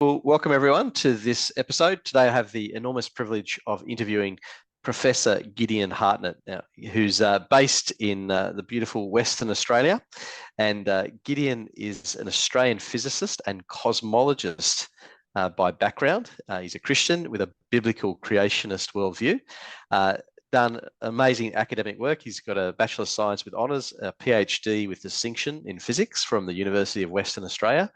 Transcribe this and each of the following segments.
Well, welcome everyone to this episode. Today I have the enormous privilege of interviewing Professor Gideon Hartnett, who's based in the beautiful Western Australia. And Gideon is an Australian physicist and cosmologist by background. He's a Christian with a biblical creationist worldview. Done amazing academic work. He's got a Bachelor of Science with honours, a PhD with distinction in physics from the University of Western Australia.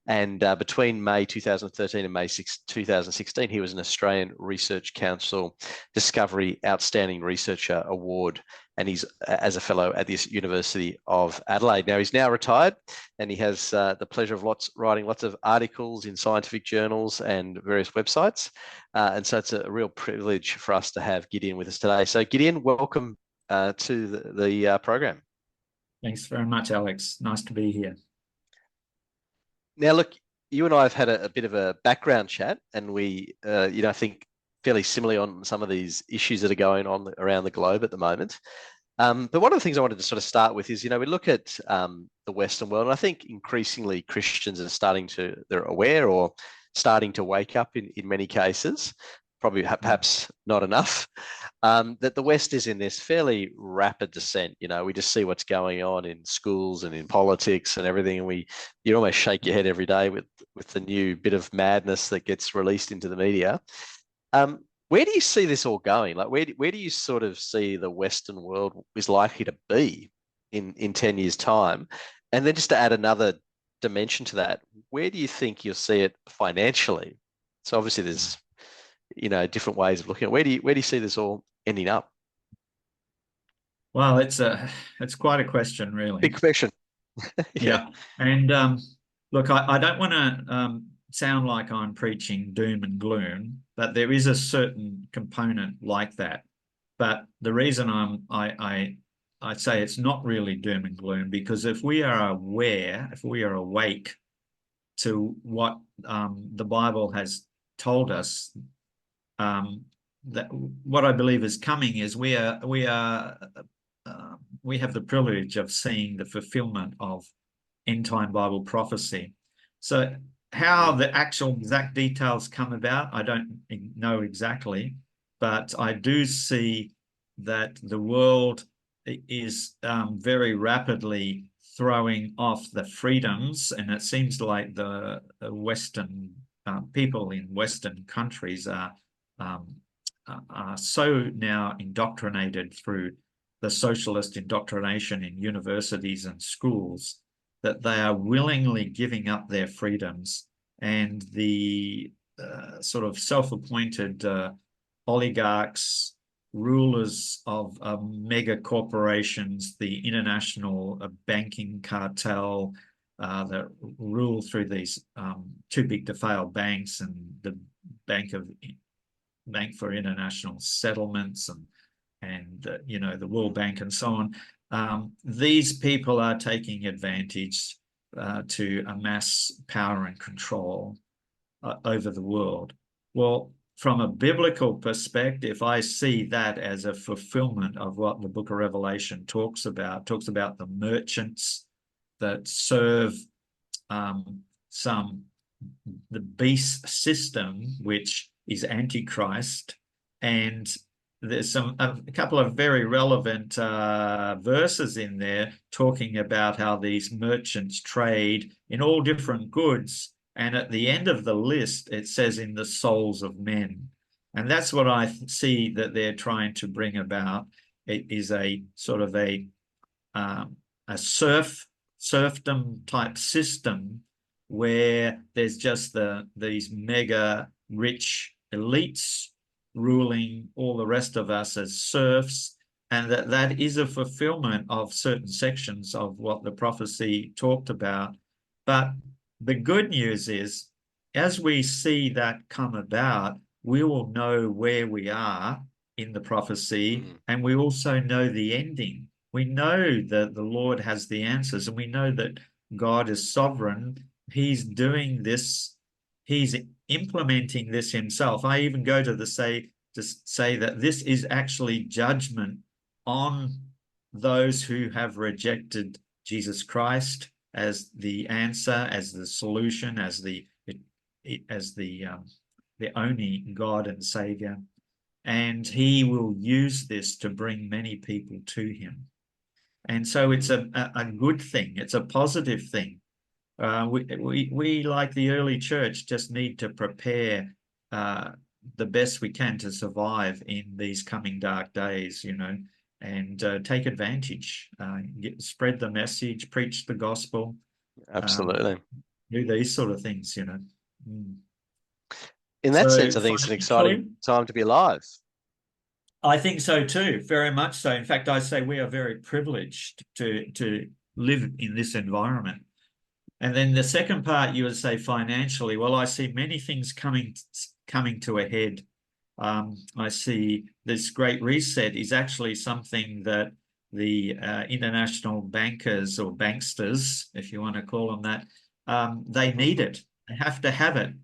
And between May 2013 and May 2016, he was an Australian Research Council Discovery Outstanding Researcher Award, and he's as a fellow at the University of Adelaide. Now, he's now retired, and he has the pleasure of writing lots of articles in scientific journals and various websites. And so it's a real privilege for us to have Gideon with us today. So Gideon, welcome to the program. Thanks very much, Alex. Nice to be here. Now, look, you and I have had a bit of a background chat, and we, I think fairly similarly on some of these issues that are going on around the globe at the moment. But one of the things I wanted to sort of start with is, we look at the Western world, and I think increasingly Christians are they're aware or starting to wake up in many cases, probably perhaps not enough, that the West is in this fairly rapid descent. We just see what's going on in schools and in politics and everything, and you almost shake your head every day with the new bit of madness that gets released into the media. Where do you see this all going? Like, where do you sort of see the Western world is likely to be in 10 years' time? And then just to add another dimension to that, where do you think you'll see it financially? So obviously there's different ways of looking at it. Where do you see this all ending up? Well, it's quite a question, really. Big question. Yeah. And look, I don't want to sound like I'm preaching doom and gloom, but there is a certain component like that. But the reason I say it's not really doom and gloom, because if we are aware, if we are awake to what the Bible has told us, that what I believe is coming is we have the privilege of seeing the fulfillment of end-time Bible prophecy. So how the actual exact details come about, I don't know exactly, but I do see that the world is very rapidly throwing off the freedoms, and it seems like the Western people in Western countries are so now indoctrinated through the socialist indoctrination in universities and schools that they are willingly giving up their freedoms, and the sort of self-appointed oligarchs, rulers of mega corporations, the international banking cartel that rule through these too big to fail banks and the Bank for International Settlements and the World Bank and so on. These people are taking advantage to amass power and control over the world. Well, from a biblical perspective, I see that as a fulfillment of what the book of Revelation talks about. It talks about the merchants that serve the beast system, which is Antichrist, and there's a couple of very relevant verses in there talking about how these merchants trade in all different goods, and at the end of the list it says in the souls of men, and that's what I see that they're trying to bring about. It is a sort of a serfdom type system where there's just these mega rich elites ruling all the rest of us as serfs, and that is a fulfillment of certain sections of what the prophecy talked about. But the good news is, as we see that come about, we will know where we are in the prophecy, and we also know the ending. We know that the Lord has the answers, and we know that God is sovereign. He's doing this. He's implementing this himself. I even go to say that this is actually judgment on those who have rejected Jesus Christ as the answer, as the solution, as the as the only God and Savior, and he will use this to bring many people to him. And so it's a good thing. It's a positive thing. We like the early church just need to prepare the best we can to survive in these coming dark days, and take advantage, spread the message, preach the gospel, Absolutely. do these sort of things. In that So sense, I think it's an financially, exciting time to be alive. I think so too, very much so. In fact, I say we are very privileged to live in this environment. And then the second part, you would say financially. Well, I see many things coming to a head. I see this great reset is actually something that the international bankers or banksters, if you want to call them that, they need it. They have to have it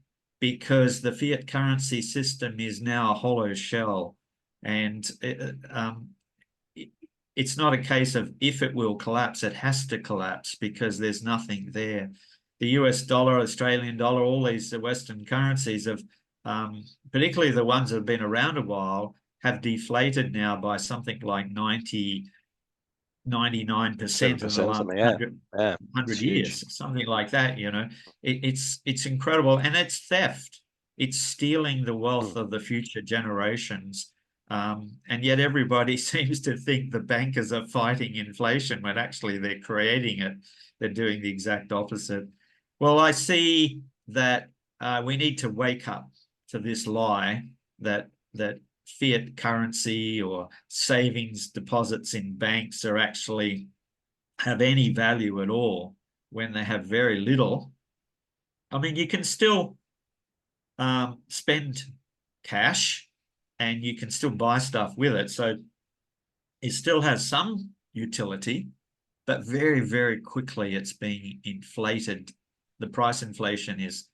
because the fiat currency system is now a hollow shell. And it's not a case of if it will collapse, it has to collapse because there's nothing there. The US dollar, Australian dollar, all these Western currencies have, particularly the ones that have been around a while, have deflated now by something like 99% in the 7%, last something. Yeah. Yeah. It's 100 huge. years, something like that. It's incredible, and it's theft. It's stealing the wealth Mm. of the future generations. And yet everybody seems to think the bankers are fighting inflation when actually they're creating it. They're doing the exact opposite. Well, I see that we need to wake up to this lie that fiat currency or savings deposits in banks are actually have any value at all when they have very little. I mean, you can still spend cash and you can still buy stuff with it. So it still has some utility, but very, very quickly it's being inflated. The price inflation is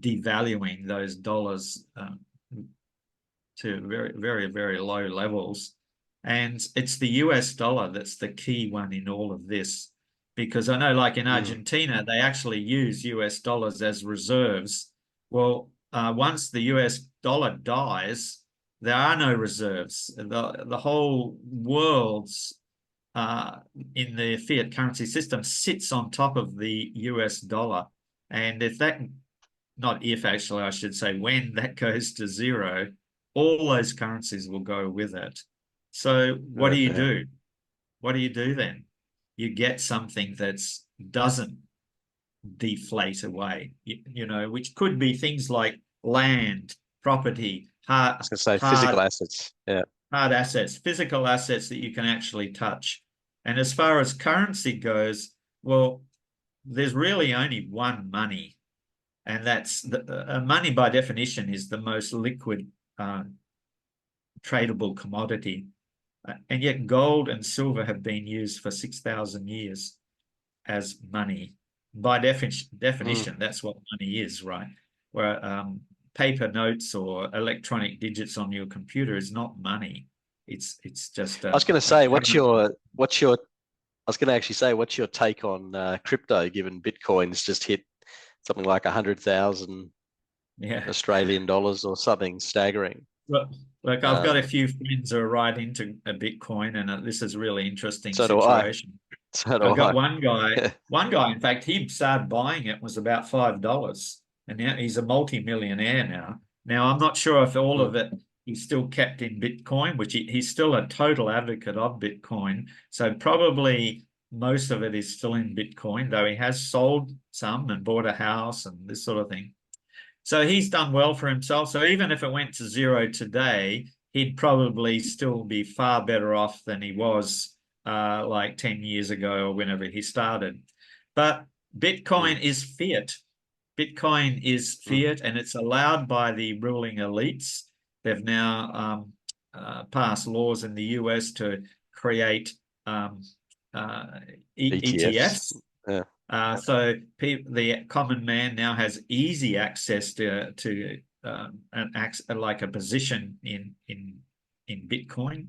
devaluing those dollars to very, very, very low levels. And it's the US dollar that's the key one in all of this. Because I know, like in Argentina, they actually use US dollars as reserves. Well, once the US dollar dies, there are no reserves. The whole world's in the fiat currency system sits on top of the US dollar. And if that, not if actually, I should say, when that goes to zero, all those currencies will go with it. So what do you Yeah. do? What do you do then? You get something that doesn't deflate away, which could be things like land, property, I was going to say physical assets. Yeah. hard assets, physical assets that you can actually touch. And as far as currency goes, well, there's really only one money, and that's money by definition is the most liquid tradable commodity. And yet gold and silver have been used for 6,000 years as money. By definition, that's what money is, right? Where paper notes or electronic digits on your computer is not money. It's just I was going to say, I was going to actually say, what's your take on crypto, given Bitcoin's just hit something like 100,000 yeah. Australian dollars or something staggering? Look, I've got a few friends who are right into a Bitcoin, and this is a really interesting So do I. situation. So do I've got I. one guy, in fact, he started buying it was about $5, and now he's a multi-millionaire now. Now, I'm not sure if all of it he's still kept in Bitcoin, which he's still a total advocate of Bitcoin. So probably most of it is still in Bitcoin, though he has sold some and bought a house and this sort of thing. So he's done well for himself. So even if it went to zero today, he'd probably still be far better off than he was like 10 years ago or whenever he started. But Bitcoin is fiat. Bitcoin is fiat, and it's allowed by the ruling elites. They've now passed laws in the US to create ETFs. ETFs. Yeah. So the common man now has easy access to like a position in Bitcoin.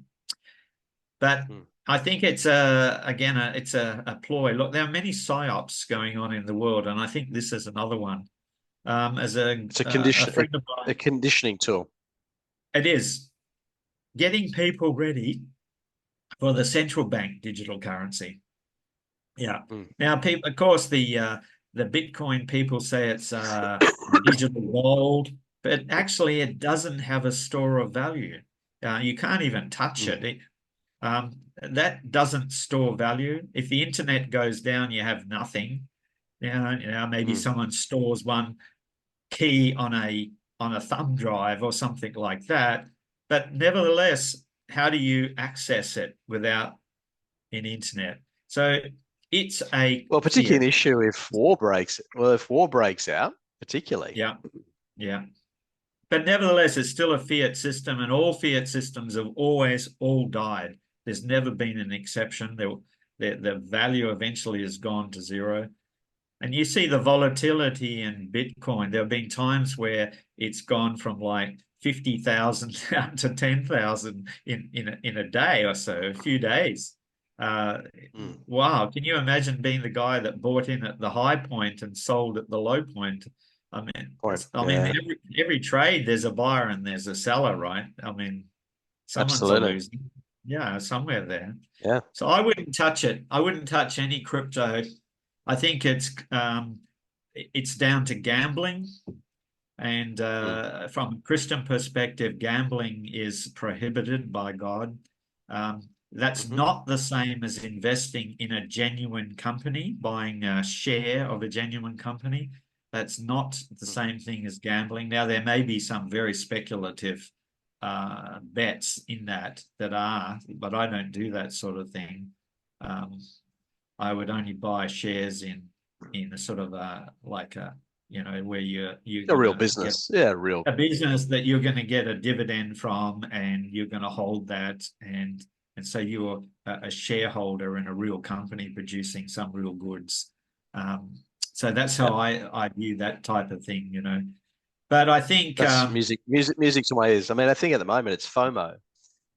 But I think it's it's a ploy. Look, there are many psyops going on in the world, and I think this is another one. As a It's a a condition, friend of a mine, conditioning tool. it is getting people ready for the central bank digital currency. Yeah. Mm, Now, people, of course, the Bitcoin people say it's digital gold, but actually, it doesn't have a store of value. You can't even touch mm, it. That doesn't store value. If the internet goes down, you have nothing. Maybe mm. someone stores one key on a thumb drive or something like that. But nevertheless, how do you access it without an internet? So it's a Well, particularly fiat. an issue if war breaks. Well, if war breaks out, particularly. Yeah, yeah. But nevertheless, it's still a fiat system, and all fiat systems have always all died. There's never been an exception. The value eventually has gone to zero. And you see the volatility in Bitcoin. There have been times where it's gone from like 50,000 down to 10,000 in a day or so, a few days. Uh, Mm. wow. Can you imagine being the guy that bought in at the high point and sold at the low point? Point. I mean, Yeah, every trade there's a buyer and there's a seller, right? I mean, someone's a absolutely. loser. Yeah, somewhere there. Yeah. So I wouldn't touch it. I wouldn't touch any crypto. I think it's down to gambling, and Mm, from a Christian perspective, gambling is prohibited by God. That's hmm not the same as investing in a genuine company, buying a share of a genuine company. That's not the mm. same thing as gambling. Now, there may be some very speculative bets in that are, but I don't do that sort of thing. Um, I would only buy shares in a sort of like a where you're A real gonna get business. Yeah, real. a business that you're going to get a dividend from, and you're going to hold that, and so you're a shareholder in a real company producing some real goods. Um, so that's Yeah. how I view that type of thing, But I think That's music to my ears. I mean, I think at the moment it's FOMO.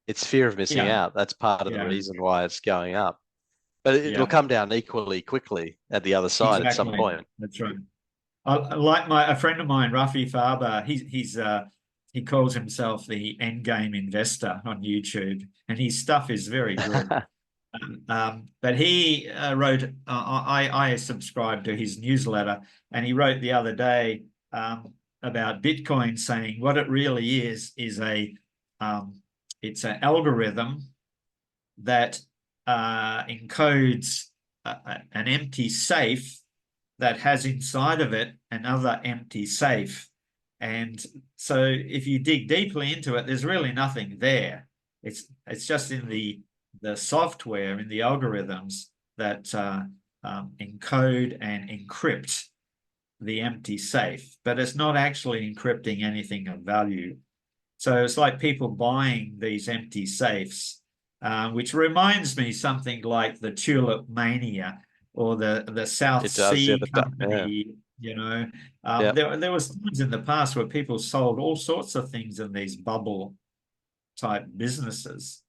It's fear of missing yeah, out. That's part of the yeah, reason why it's going up. But it'll yeah, come down equally quickly at the other side at some exactly. point. That's right. Like a friend of mine, Rafi Farber, he calls himself the endgame investor on YouTube, and his stuff is very good. But he wrote, I subscribed to his newsletter, and he wrote the other day about Bitcoin, saying what it really is um, it's an algorithm that encodes an empty safe that has inside of it another empty safe. And so if you dig deeply into it, there's really nothing there. It's just in the software, in the algorithms that encode and encrypt the empty safe, but it's not actually encrypting anything of value. So it's like people buying these empty safes, which reminds me something like the tulip mania or the South It does. Yeah, Sea but yeah, Company. yeah. There was times in the past where people sold all sorts of things in these bubble type businesses.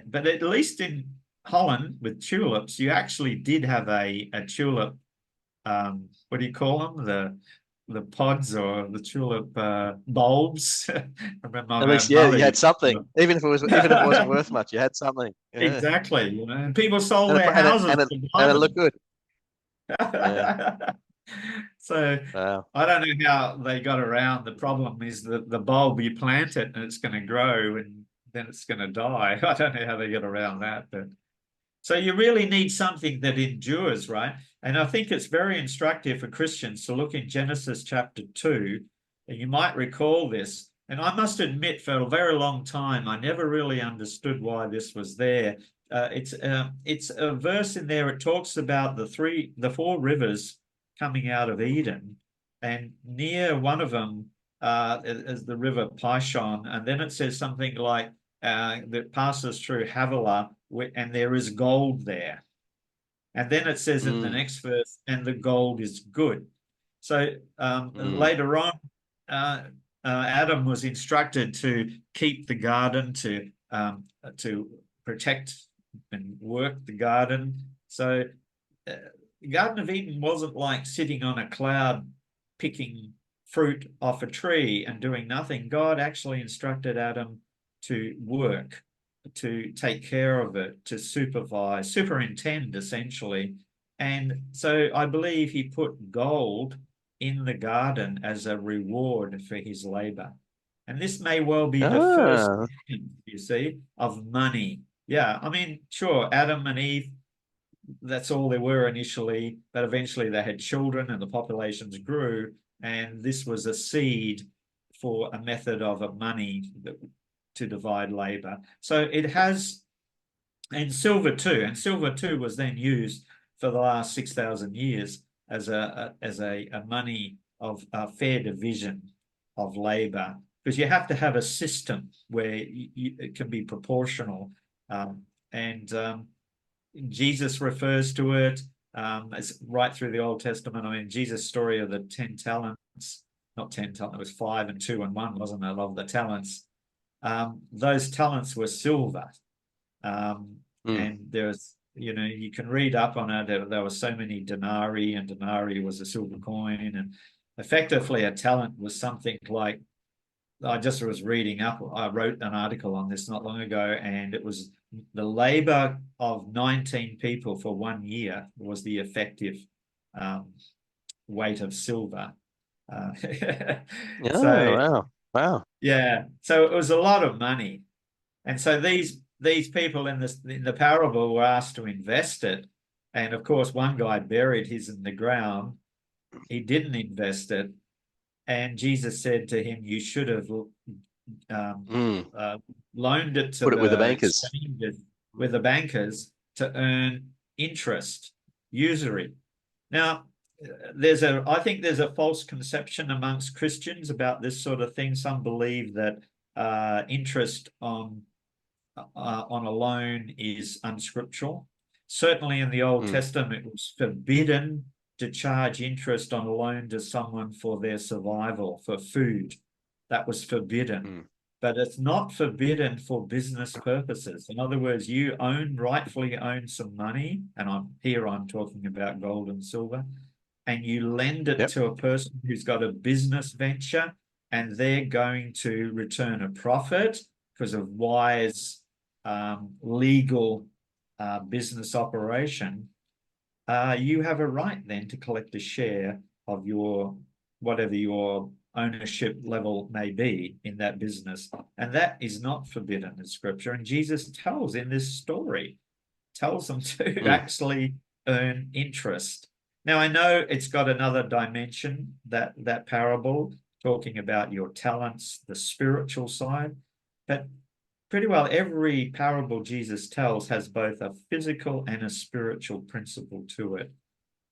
But at least in Holland with tulips, you actually did have a tulip. What do you call them? The pods or the tulip bulbs. I remember At my least, yeah, mother you had used something. to. Even if it wasn't worth much, you had something. Yeah, Exactly, and people sold and their houses to buy it looked them. good. Yeah. So Wow. I don't know how they got around. The problem is that the bulb you plant it and it's going to grow and then it's going to die. I don't know how they get around that, but so you really need something that endures, right? And I think it's very instructive for Christians to look in Genesis chapter 2. And you might recall this. And I must admit, for a very long time, I never really understood why this was there. It's a verse in there. It talks about the four rivers coming out of Eden, and near one of them is the river Pishon, and then it says something like that passes through Havilah, and there is gold there. And then it says in the Mm, next verse, and the gold is good. So mm, later on, Adam was instructed to keep the garden, to protect and work the garden. So uh, the Garden of Eden wasn't like sitting on a cloud picking fruit off a tree and doing nothing. God actually instructed Adam to work, to take care of it, to superintend essentially. And so I believe he put gold in the garden as a reward for his labor. And this may well be the first, Ah, you see, of money. Yeah, I mean, sure, Adam and Eve, that's all there were initially, but eventually they had children and the populations grew, and this was a seed for a method of a money to divide labor. So it has, and silver too was then used for the last 6,000 years as a money of a fair division of labor, because you have to have a system where it can be proportional. And Jesus refers to it as right through the Old Testament. I mean, Jesus' story of the 10 talents, not 10 talents, it was 5 and 2 and 1, wasn't it, of the talents. Those talents were silver. Um, mm, and there's, you can read up on it. There were so many denarii, and denarii was a silver coin. And effectively, a talent was something like, I just was reading up, I wrote an article on this not long ago, and it was the labor of 19 people for 1 year was the effective um, weight of silver. Uh, oh, so, wow. Wow. yeah, so it was a lot of money. And so these people in the parable were asked to invest it. And of course, one guy buried his in the ground. He didn't invest it. And Jesus said to him, you should have um, Mm. uh, loaned it to Put it with the the bankers. exchanges with the bankers to earn interest, usury. Now, I think there's a false conception amongst Christians about this sort of thing. Some believe that interest on a loan is unscriptural. Certainly in the Old Mm, Testament, it was forbidden to charge interest on a loan to someone for their survival, for food. That was forbidden. mm, But it's not forbidden for business purposes. In other words, you rightfully own some money, and I'm talking about gold and silver, and you lend it yep. to a person who's got a business venture, and they're going to return a profit because of wise legal business operation. You have a right then to collect a share of whatever your ownership level may be in that business. And that is not forbidden in scripture. And Jesus tells in this story, tells them to Mm, actually earn interest. Now, I know it's got another dimension, that parable, talking about your talents, the spiritual side, but pretty well every parable Jesus tells has both a physical and a spiritual principle to it.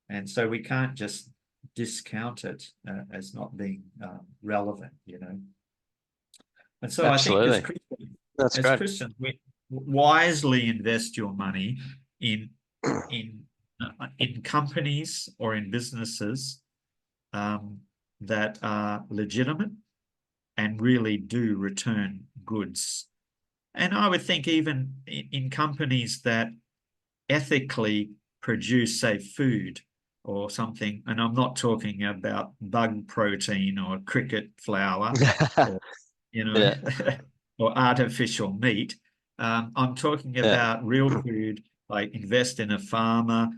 And so we can't just discount it as not being relevant. And so I think absolutely. That's as great. Christians, we wisely invest your money in in in companies or in businesses um, that are legitimate and really do return goods. And I would think even in companies that ethically produce, say, food or something, and I'm not talking about bug protein or cricket flour or, you know, Yeah. or artificial meat. I'm talking Yeah. about real food, like invest in a farmer.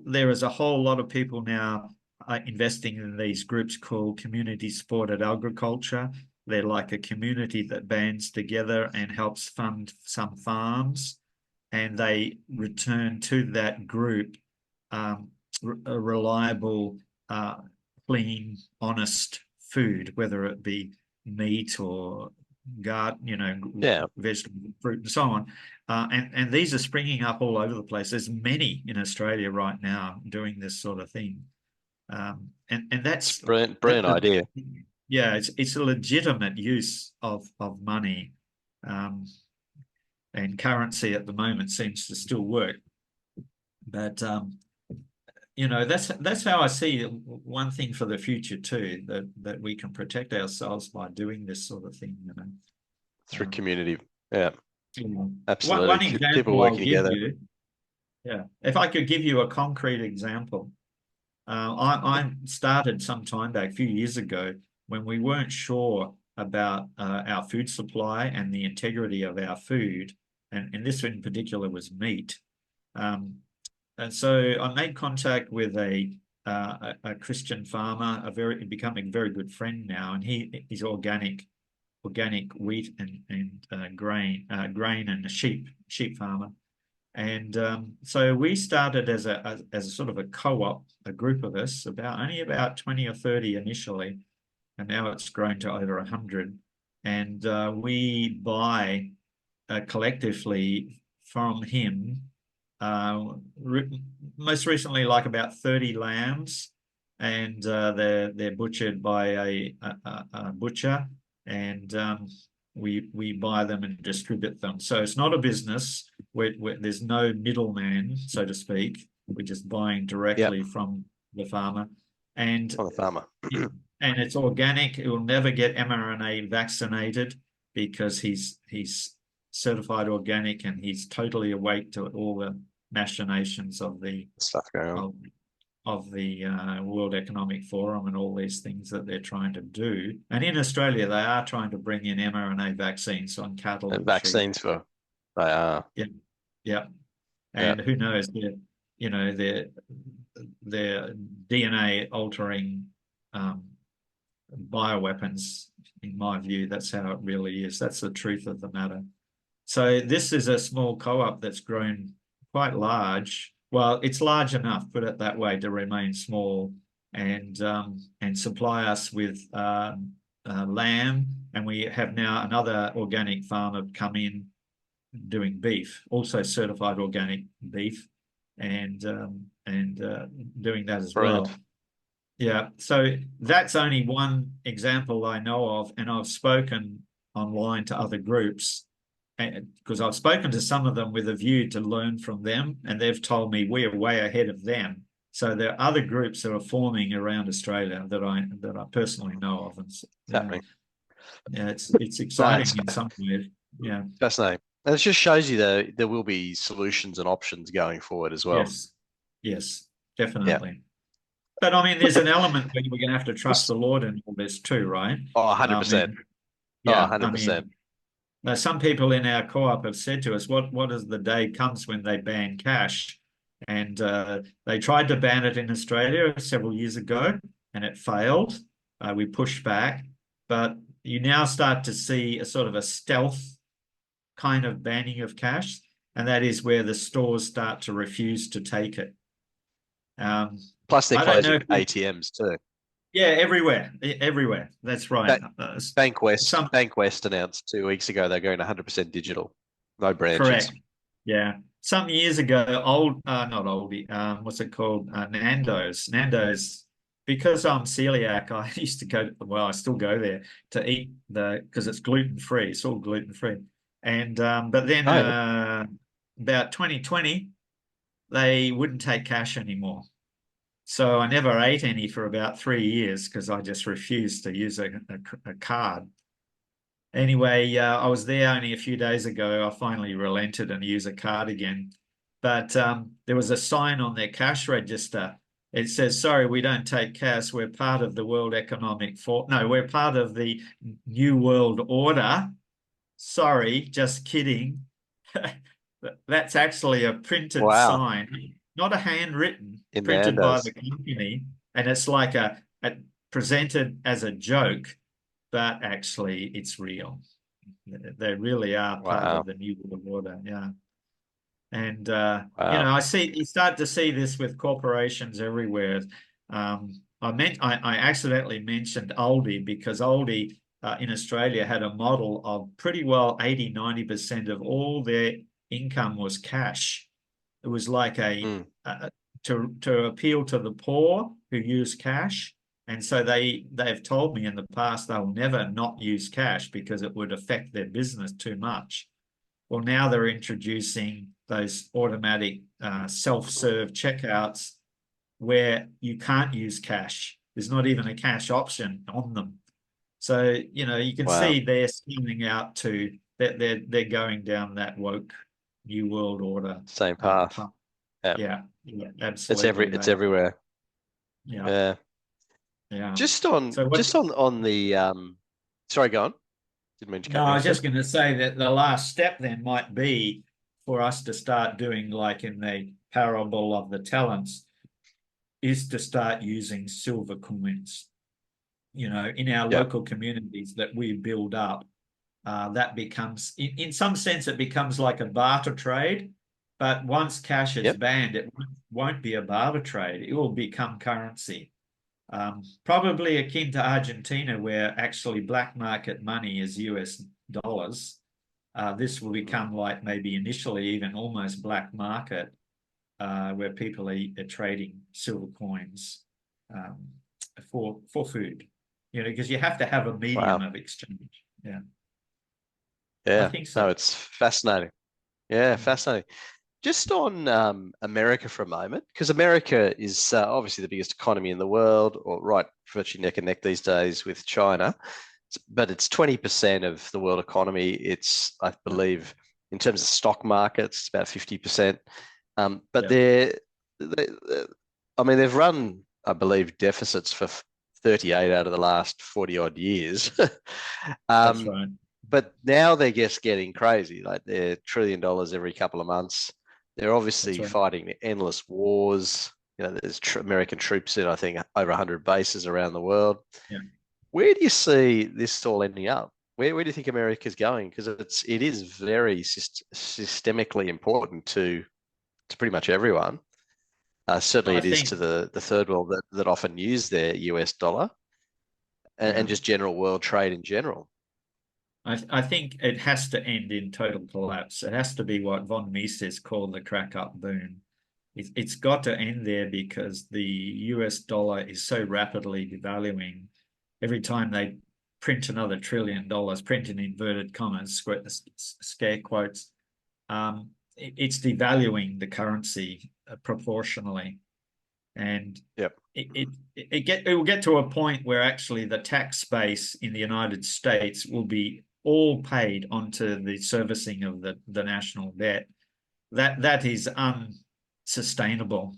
There is a whole lot of people now investing in these groups called community supported agriculture. They're like a community that bands together and helps fund some farms, and they return to that group a reliable, clean, honest food, whether it be meat or Yeah. vegetable, fruit, and so on. And these are springing up all over the place. There's many in Australia right now doing this sort of thing. And It's that's brilliant, that's brilliant idea. yeah, it's a legitimate use of money. And currency at the moment seems to still work. But that's how I see one thing for the future too, that we can protect ourselves by doing this sort of thing. Through Um, community. Yeah, you know. absolutely. One People example I'll working give together. you, yeah, if I could give you a concrete example, I started some time back, a few years ago, when we weren't sure about our food supply and the integrity of our food, and this in particular was meat. And so I made contact with a Christian farmer, becoming a very good friend now, and he's organic wheat and grain and a sheep farmer. And so we started as a sort of a co-op, a group of us, only about 20 or 30 initially, and now it's grown to over 100. And we buy collectively from him, most recently like about 30 lambs, and they're butchered by a butcher, and we buy them and distribute them. So it's not a business where there's no middleman, so to speak. We're just buying directly from the farmer, and On the farmer. and it's organic. It will never get mRNA vaccinated because he's certified organic, and he's totally awake to all the machinations of the Stuff going on. of the World Economic Forum and all these things that they're trying to do. And in Australia, they are trying to bring in mRNA vaccines on cattle and vaccines sheep. they are. Yeah, yeah. Yeah. And who knows, they're DNA altering bioweapons. In my view, that's how it really is. That's the truth of the matter. So this is a small co-op that's grown quite large. Well, it's large enough, put it that way, to remain small, and supply us with lamb. And we have now another organic farmer come in doing beef, also certified organic beef, and doing that as Brilliant. well. Yeah, so that's only one example I know of, and I've spoken online to other groups, because I've spoken to some of them with a view to learn from them, and they've told me we're way ahead of them. So there are other groups that are forming around Australia that I personally know of, and yeah, it's exciting in some ways. Yeah. Fascinating. And it just shows you that there will be solutions and options going forward as well. Yes, definitely. But I mean, there's an element where we're going to have to trust the Lord in all this too, right? Oh, 100%. Oh, Yeah, I 100%. mean, some people in our co-op have said to us, what is the day comes when they ban cash? And they tried to ban it in Australia several years ago, and it failed. We pushed back, but you now start to see a sort of a stealth kind of banning of cash, and that is where the stores start to refuse to take it. Plus, they're I don't know closing ATMs too. Yeah, everywhere. That's right. Bank West announced 2 weeks ago they're going 100% digital, no branches. Correct. Yeah. Some years ago, not oldie, what's it called? Nando's, because I'm celiac, I used to I still go there to eat because it's gluten-free. It's all gluten-free. And, but then about 2020, they wouldn't take cash anymore. So I never ate any for about 3 years because I just refused to use a card. Anyway, I was there only a few days ago. I finally relented and used a card again. But there was a sign on their cash register. It says, sorry, we don't take cash. We're part of the World Economic Forum. No, we're part of the New World Order. Sorry, just kidding. That's actually a printed sign, not a handwritten, printed by the company. And it's like a presented as a joke, but actually it's real. They really are part of the New World Order. Yeah. And you start to see this with corporations everywhere. I accidentally mentioned Aldi because Aldi in Australia had a model of pretty well 80-90% of all their income was cash. It was like to appeal to the poor who use cash. And so they've told me in the past they'll never not use cash because it would affect their business too much. Well, now they're introducing those automatic self-serve checkouts where you can't use cash. There's not even a cash option on them. So, you can see they're scheming out to they're going down that woke New World Order. Same path. Yeah, absolutely. It's everywhere. Yeah, Yeah. yeah. Just on So what? just on the sorry, go on. Didn't mean to No, cut you I off was there. just going to say that the last step then might be for us to start doing like in the parable of the talents, is to start using silver coins, in our Yeah. local communities that we build up. That becomes, in some sense, it becomes like a barter trade. But once cash is Yep. banned, it won't be a barter trade. It will become currency. Probably akin to Argentina, where actually black market money is US dollars. This will Mm. become like maybe initially even almost black market, where people are trading silver coins um, for food, because you have to have a medium Wow. of exchange. Yeah, I Yeah. think so. No, it's fascinating. Yeah, fascinating. Just on America for a moment, because America is obviously the biggest economy in the world, or right, virtually neck and neck these days with China. But it's 20% of the world economy. It's, I Yeah, believe, in terms of stock markets, it's about 50%. But yeah. they, I mean, they've run, I believe, deficits for 38 out of the last 40 odd years. That's um, right. but now they're just getting crazy. Like they're $1 trillion every couple of months. They're That's obviously right. fighting endless wars. There's American troops in, I think, over 100 bases around the world. Yeah. Where do you see this all ending up? Where do you think America's going? Because it is very systemically important to pretty much everyone. Certainly, I it is think to the third world that often use their US dollar and yeah. just general world trade in general. I think it has to end in total collapse. It has to be what von Mises called the crack up boom. It's got to end there because the US dollar is so rapidly devaluing. Every time they print another $1 trillion, print in inverted commas, scare quotes, it's devaluing the currency proportionally. And Yep. it will get to a point where actually the tax base in the United States will be all paid onto the servicing of the national debt. That is unsustainable.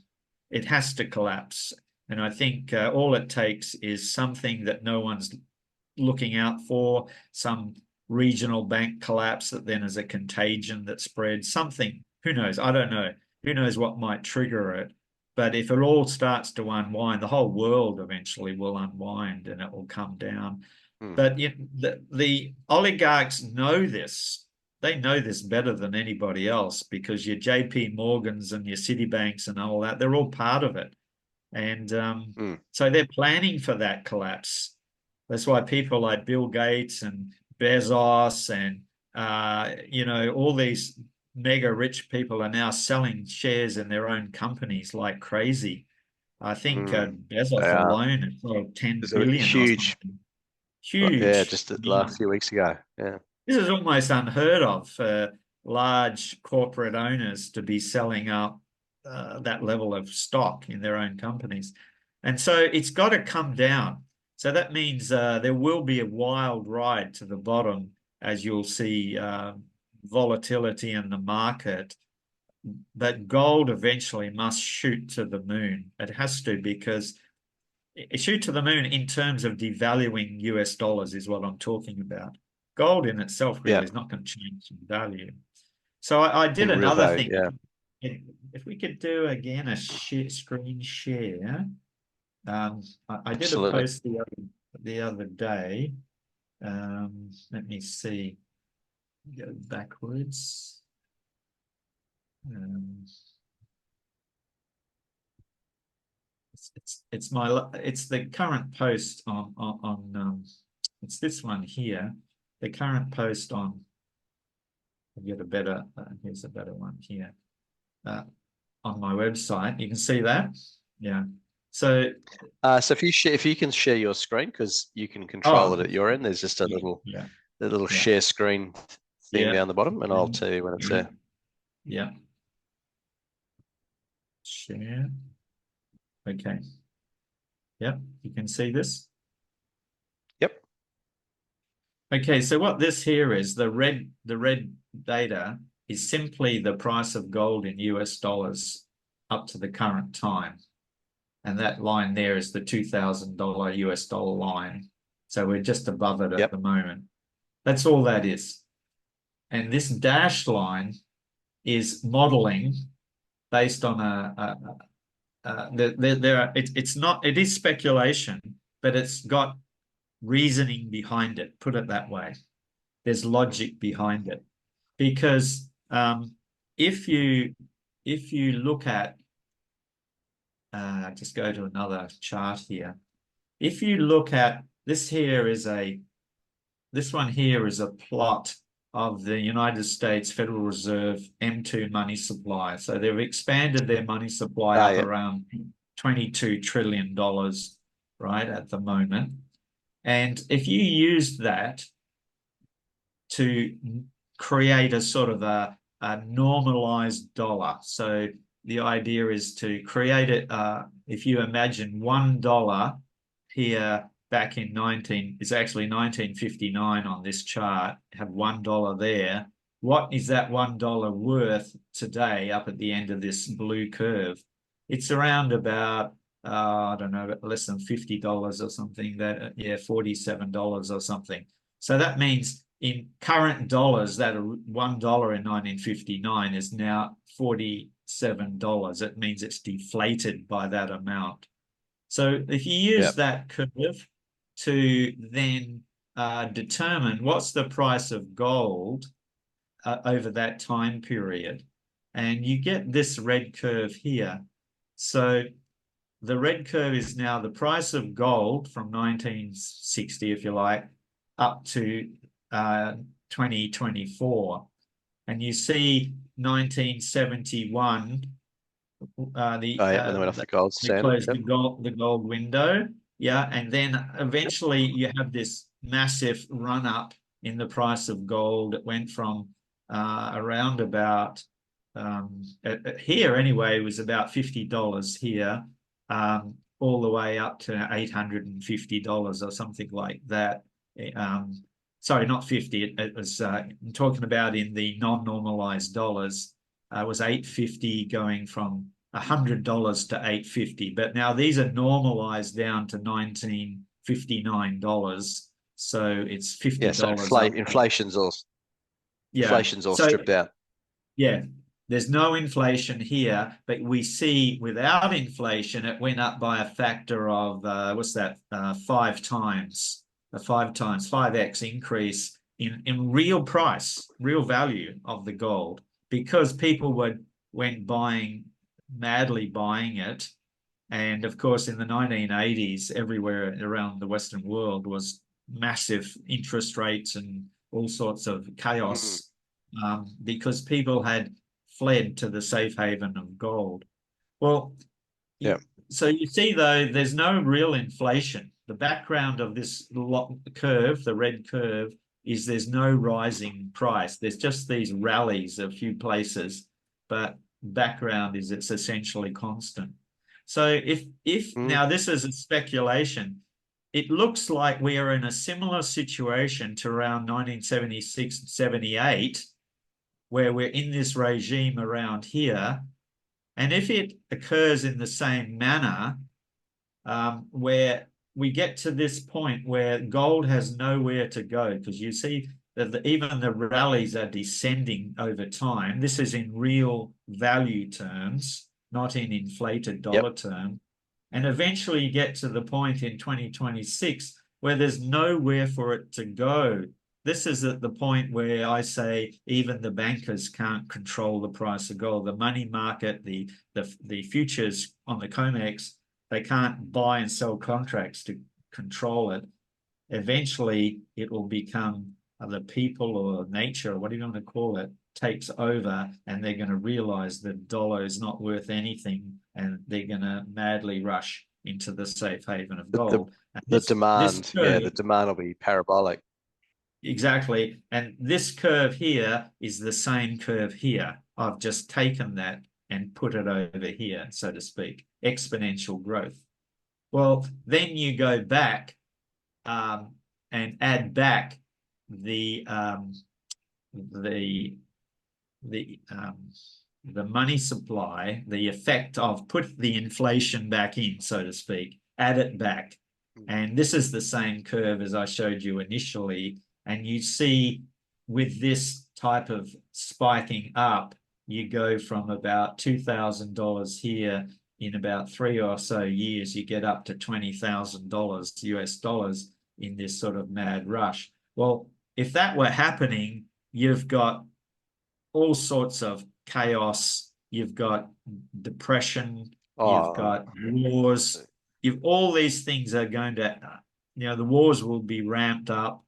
It has to collapse. And I think all it takes is something that no one's looking out for, some regional bank collapse that then is a contagion that spreads, something. Who knows? I don't know. Who knows what might trigger it? But if it all starts to unwind, the whole world eventually will unwind and it will come down. Hmm. But the oligarchs know this. They know this better than anybody else because your JP Morgans and your Citibanks and all that, they're all part of it. And Hmm. so they're planning for that collapse. That's why people like Bill Gates and Bezos and all these mega rich people are now selling shares in their own companies like crazy. I think Hmm. Bezos They are. alone has sold 10 There's a billion or huge, something. yeah, Huge. just the last few weeks ago. Yeah. This is almost unheard of for large corporate owners to be selling up that level of stock in their own companies. And so it's got to come down. So that means there will be a wild ride to the bottom as you'll see volatility in the market. But gold eventually must shoot to the moon. It has to because shoot to the moon in terms of devaluing US dollars is what I'm talking about. Gold in itself Yeah. really is not going to change in value. So I did In real another value. thing. Yeah. If we could do again a screen share. I did a Absolutely. post the other day. Let me see. Go backwards. Um, it's the current post on it's this one here. The current post on I'll get a better here's a better one here on my website. You can see that. Yeah. So So if you can share your screen because you can control it oh at your end, there's just a yeah little yeah the little yeah share screen thing yeah down the bottom, and I'll yeah tell you when it's yeah. there. Yeah. Share. Okay. Yep. You can see this. Yep. Okay, so what this here is, the red data is simply the price of gold in US dollars up to the current time. And that line there is the $2,000 US dollar line. So we're just above it at Yep. the moment. That's all that is. And this dashed line is modeling based on it is speculation, but it's got reasoning behind it, put it that way. There's logic behind it. Because if you look at just go to another chart here. If you look at this one here is a plot of the United States Federal Reserve M2 money supply. So they've expanded their money supply up Yep. around $22 trillion, right, at the moment. And if you use that to create a sort of a normalized dollar, so the idea is to create it, if you imagine $1 here back in it's actually 1959 on this chart, have $1 there. What is that $1 worth today up at the end of this blue curve? It's around about, I don't know, less than $50 or something, $47 or something. So that means in current dollars, that $1 in 1959 is now $47. It means it's deflated by that amount. So if you use that curve to then determine what's the price of gold over that time period, and you get this red curve here. So the red curve is now the price of gold from 1960, if you like, up to 2024. And you see 1971, And then went off the gold they standard. closed the gold window. Yeah. And then eventually you have this massive run up in the price of gold. It went from around about here anyway, it was about $50 here, all the way up to $850 or something like that. Sorry, not 50. It was I'm talking about in the non-normalized dollars. It was 850 going from $100 to 850. But now these are normalized down to $1959. So it's $50 up. Inflation's all So stripped out. yeah, there's no inflation here, but we see without inflation, it went up by a factor of, what's that, 5 times, 5x increase in real price, real value of the gold, because people went madly buying it. And of course, in the 1980s, everywhere around the Western world was massive interest rates and all sorts of chaos, because people had fled to the safe haven of gold. Well, so you see, though, there's no real inflation. The background of this curve, the red curve, is there's no rising price. There's just these rallies a few places, but background is it's essentially constant. So if now this is a speculation, it looks like we are in a similar situation to around 1976 and 78, where we're in this regime around here. And if it occurs in the same manner, where we get to this point where gold has nowhere to go, because you see that even the rallies are descending over time. This is in real value terms, not in inflated dollar terms. And eventually you get to the point in 2026 where there's nowhere for it to go. This is at the point where I say even the bankers can't control the price of gold. The money market, the futures on the COMEX, they can't buy and sell contracts to control it. Eventually, it will become the people or nature, or whatever you want to call it, takes over, and they're going to realize the dollar is not worth anything, and they're going to madly rush into the safe haven of gold. The demand will be parabolic. Exactly. And this curve here is the same curve here. I've just taken that and put it over here, so to speak, exponential growth. Well, then you go back and add back the the money supply, the effect of put the inflation back in, so to speak, add it back. And this is the same curve as I showed you initially. And you see with this type of spiking up, you go from about $2,000 here in about 3 or so years, you get up to $20,000 US dollars in this sort of mad rush. Well, if that were happening, you've got all sorts of chaos. You've got depression. You've Oh, got wars. You've all these things are going to, the wars will be ramped up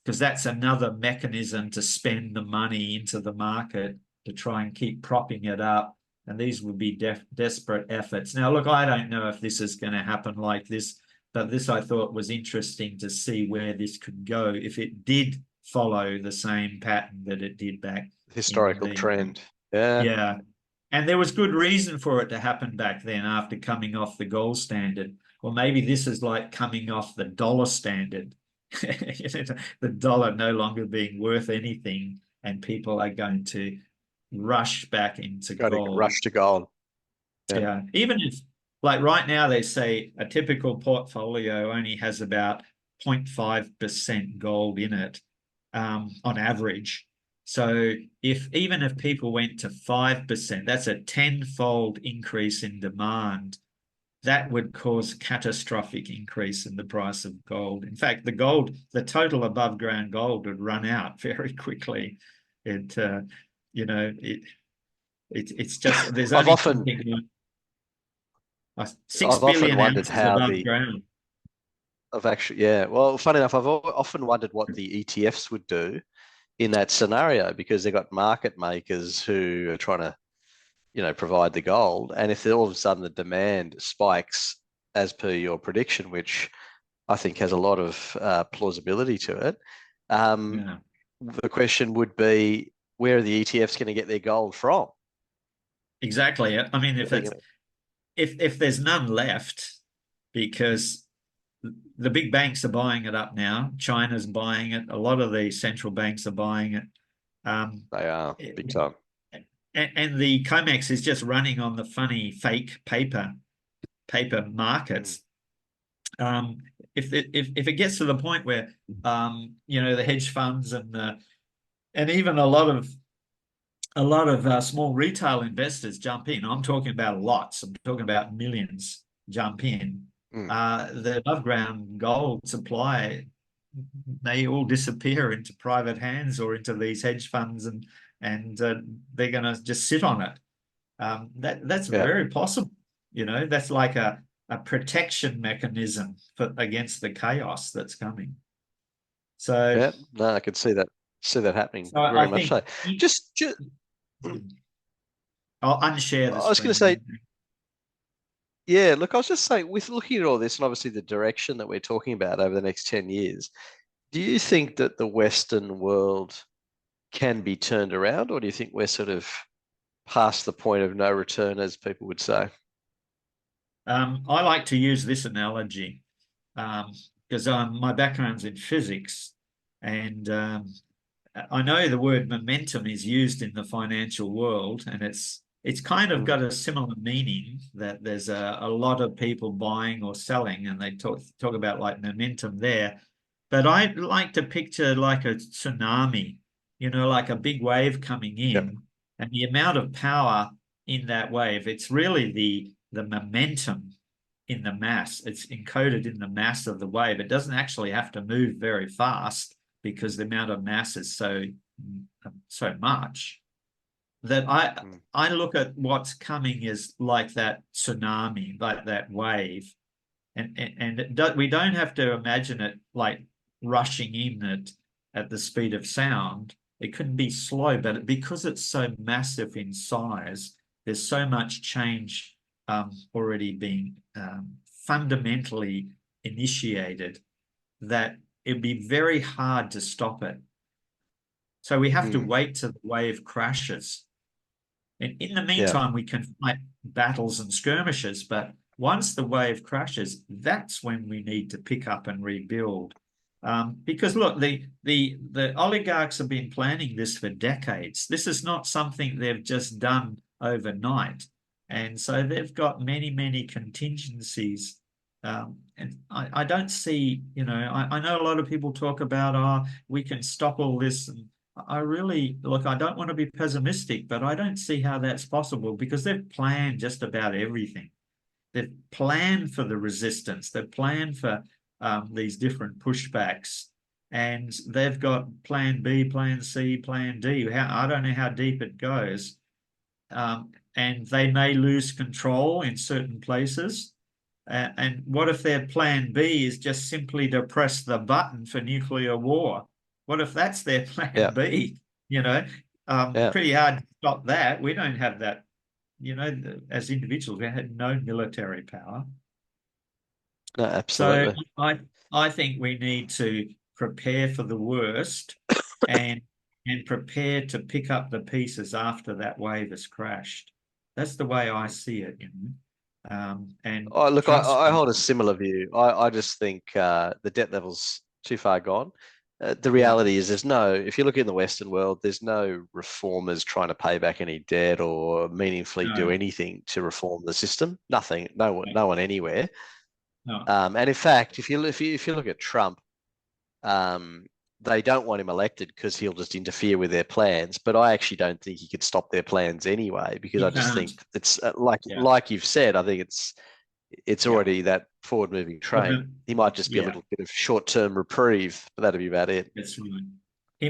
because that's another mechanism to spend the money into the market to try and keep propping it up. And these would be desperate efforts. Now, look, I don't know if this is going to happen like this, but this I thought was interesting to see where this could go if it did follow the same pattern that it did back in historical the trend. Yeah. yeah. And there was good reason for it to happen back then after coming off the gold standard. Or maybe this is like coming off the dollar standard. The dollar no longer being worth anything, and people are going to rush back into Got to gold. rush to gold. Yeah. Yeah. Even if, like right now, they say a typical portfolio only has about 0.5% gold in it on average. So even if people went to 5%, that's a tenfold increase in demand. That would cause catastrophic increase in the price of gold. In fact, the total above ground gold would run out very quickly. It, it's just there's I've only often something like six I've often billion wondered ounces how above the ground. I've actually yeah. Well, funny enough, I've often wondered what the ETFs would do in that scenario because they've got market makers who are trying to provide the gold. And if all of a sudden the demand spikes as per your prediction, which I think has a lot of plausibility to it, Yeah, the question would be, where are the ETFs going to get their gold from? exactly. I mean, Are they gonna, if there's none left, because the big banks are buying it up now. China's buying it. A lot of the central banks are buying it. they are big time. And the COMEX is just running on the funny fake paper Mm. markets. Um, if it gets to the point where the hedge funds and even a lot of small retail investors jump in. I'm talking about lots. I'm talking about millions jump in. Mm. The above ground gold supply may all disappear into private hands or into these hedge funds, and they're going to just sit on it. That's Yeah, very possible. That's like a protection mechanism against the chaos that's coming. So, yeah. No, I could see that happening so very I much think so. Just I'll unshare the I was going to say, screen. yeah. Look, I was just saying, with looking at all this and obviously the direction that we're talking about over the next 10 years, do you think that the Western world can be turned around, or do you think we're sort of past the point of no return, as people would say? I like to use this analogy because my background's in physics, and I know the word momentum is used in the financial world, and it's kind of Mm. got a similar meaning that there's a lot of people buying or selling, and they talk about like momentum there. But I like to picture like a tsunami, like a big wave coming Yep. in, and the amount of power in that wave. It's really the momentum in the mass. It's encoded in the mass of the wave. It doesn't actually have to move very fast because the amount of mass is so much that Mm. I look at what's coming as like that tsunami, like that wave, and we don't have to imagine it like rushing in at the speed of sound. It can be slow, but because it's so massive in size, there's so much change already being fundamentally initiated that it'd be very hard to stop it. So we have to Mm. wait till the wave crashes. And in the Yeah. meantime, we can fight battles and skirmishes, but once the wave crashes, that's when we need to pick up and rebuild. Because look, the oligarchs have been planning this for decades. This is not something they've just done overnight, and so they've got many contingencies. And I don't see, I know a lot of people talk about, oh, we can stop all this. And I really, look, I don't want to be pessimistic, but I don't see how that's possible because they've planned just about everything. They've planned for the resistance. They've planned for these different pushbacks, and they've got Plan B, Plan C, Plan D. I don't know how deep it goes, and they may lose control in certain places. And what if their Plan B is just simply to press the button for nuclear war? What if that's their Plan Yeah, B? yeah, Pretty hard to stop that. We don't have that as individuals, we had no military power. no, So absolutely. I think we need to prepare for the worst and prepare to pick up the pieces after that wave has crashed. That's the way I see it, and Oh, look, trust I me. hold a similar view. I just think the debt level's too far gone. The Yeah, reality is, if you look in the Western world, there's no reformers trying to pay back any debt or meaningfully do no, anything to reform the system. Nothing, no one, no, no one anywhere. no. And in fact, if you look at Trump, um, they don't want him elected because he'll just interfere with their plans. But I actually don't think he could stop their plans anyway, because He I just can't. think it's like Yeah, like you've said. I think it's yeah. already that forward-moving Well, train. He might just be a yeah, little bit of short-term reprieve, but that'd be about it. that's right.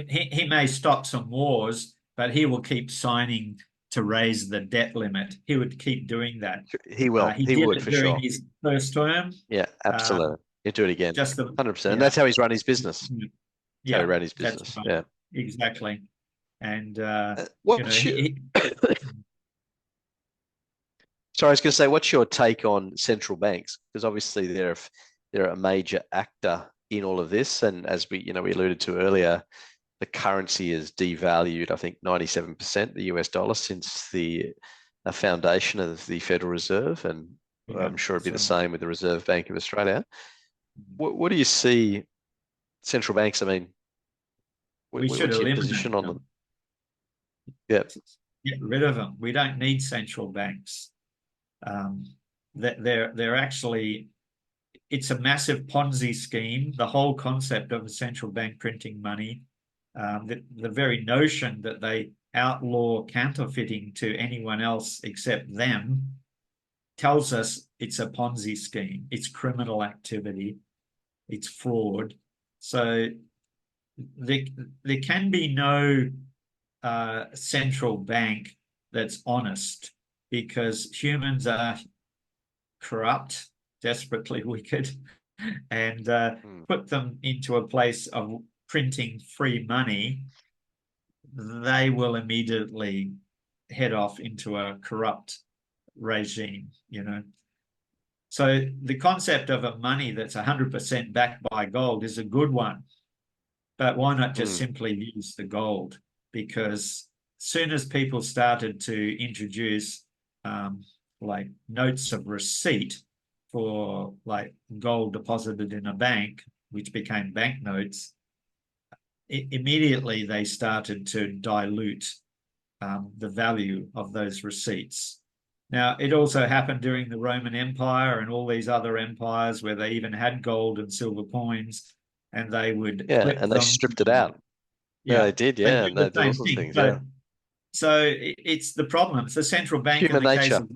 He may stop some wars, but he will keep signing to raise the debt limit. He would keep doing that. He will. He He did would it for during sure. his first term. Yeah, Um, absolutely. He'll do it again, just the 100%. And yeah, that's how he's run his business. That's how he yeah, ran his that's business. right, Yeah. exactly. And What's your he Sorry, I was going to say, what's your take on central banks? Because obviously they're a major actor in all of this, and as we alluded to earlier, the currency is devalued. I think 97% the US dollar since the foundation of the Federal Reserve, and yeah, I'm sure it'd be the so same with the Reserve Bank of Australia. What do you see central banks? I mean, we should what's your position eliminate on them? them, Yeah, get rid of them. We don't need central banks. Um, that they're actually it's a massive Ponzi scheme. The whole concept of a central bank printing money, the very notion that they outlaw counterfeiting to anyone else except them, tells us it's a Ponzi scheme. It's criminal activity. It's fraud. So there, there can be no central bank that's honest because humans are corrupt, desperately wicked, and mm, put them into a place of printing free money, they will immediately head off into a corrupt regime. So the concept of a money that's 100% backed by gold is a good one, but why not just mm, simply use the gold? Because as soon as people started to introduce like notes of receipt for like gold deposited in a bank, which became banknotes, immediately they started to dilute the value of those receipts. Now, it also happened during the Roman Empire and all these other empires where they even had gold and silver coins and they would yeah, clip and they them. stripped it out. Yeah, they Yeah, did. they Yeah, do and they the did all same sorts of thing. things. So, Yeah, so it's the problem. It's the central bank in human the case nature. of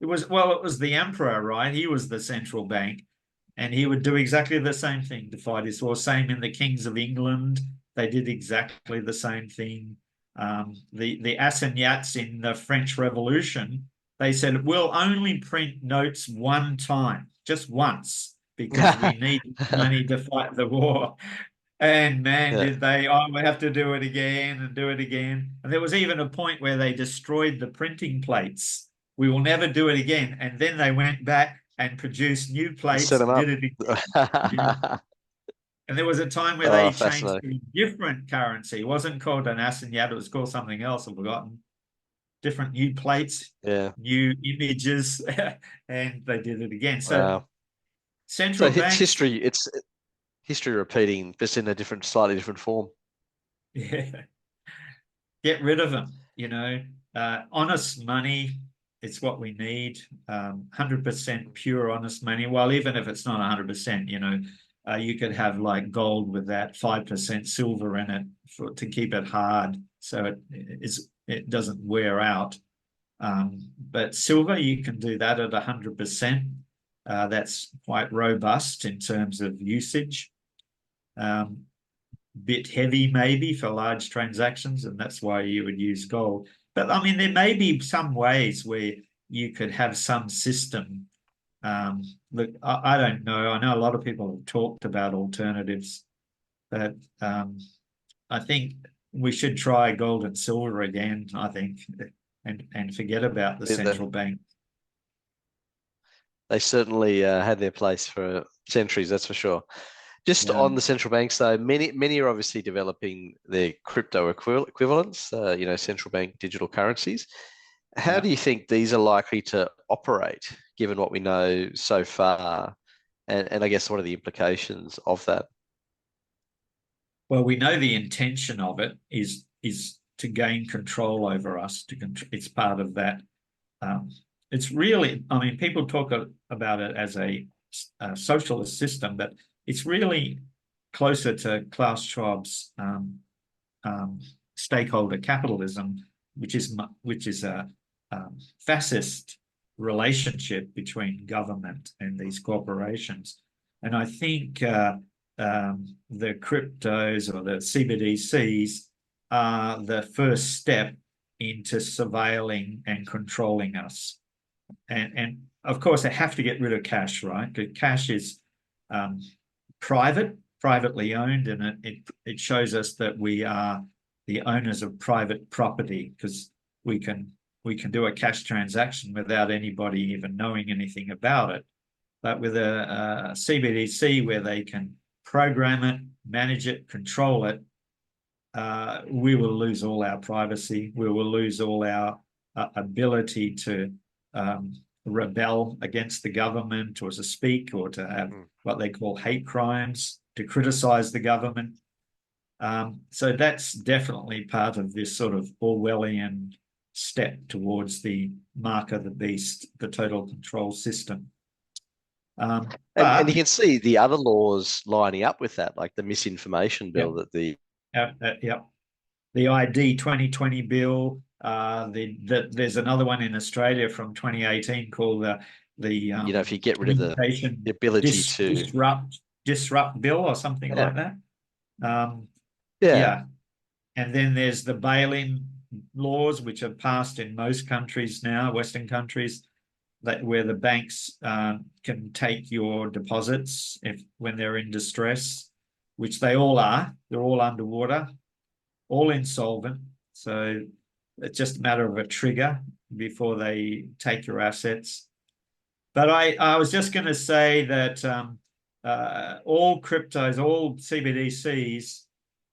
it was the emperor, right? He was the central bank, and he would do exactly the same thing to fight his war. Same in the kings of England, they did exactly the same thing. The assignats in the French Revolution, they said we'll only print notes one time, just once, because we need money to fight the war. And man, Yeah. did they, oh, we have to do it again and do it again. And there was even a point where they destroyed the printing plates. We will never do it again. And then they went back and produced new Set plates them and did up. it again. And there was a time where Oh, they changed fascinating. to a different currency. It wasn't called an assignat, it was called something else, I've forgotten. Different new plates, Yeah. new images, and they did it again. So Wow. So central it's banks, history. It's history repeating, just in a different, slightly different form. Yeah. Get rid of them, honest money, it's what we need. 100% pure honest money. Well, even if it's not 100%, you could have like gold with that 5% silver in it to keep it hard, so it doesn't wear out. But silver, you can do that at 100%. That's quite robust in terms of usage. Bit heavy maybe for large transactions, and that's why you would use gold. But I mean, there may be some ways where you could have some system. Look, I don't know. I know a lot of people have talked about alternatives, but I think we should try gold and silver again, I think, and forget about the central bank. They certainly had their place for centuries, that's for sure. Just on the central banks, though, many are obviously developing their crypto equivalents, central bank digital currencies. How do you think these are likely to operate, given what we know so far? And I guess what are the implications of that? Well, we know the intention of it is to gain control over us. It's part of that. It's really, I mean, people talk about it as a socialist system, but it's really closer to Klaus Schwab's stakeholder capitalism, which is a fascist relationship between government and these corporations. And I think the cryptos or the CBDCs are the first step into surveilling and controlling us. And of course, they have to get rid of cash, right? Because cash is privately owned, and it shows us that we are the owners of private property, because we can do a cash transaction without anybody even knowing anything about it. But with a CBDC where they can program it, manage it, control it, we will lose all our privacy. We will lose all our ability to rebel against the government, or to speak, or to have what they call hate crimes, to criticize the government. So that's definitely part of this sort of Orwellian step towards the mark of the beast, the total control system. And you can see the other laws lining up with that, like the misinformation bill that the the ID 2020 bill. There's another one in Australia from 2018 called if you get rid of the ability to disrupt bill or something like that. And then there's the bail-in laws, which are passed in most countries now, Western countries, where the banks can take your deposits when they're in distress, which they all are. They're all underwater, all insolvent. So it's just a matter of a trigger before they take your assets. But I was just going to say that all cryptos, all CBDCs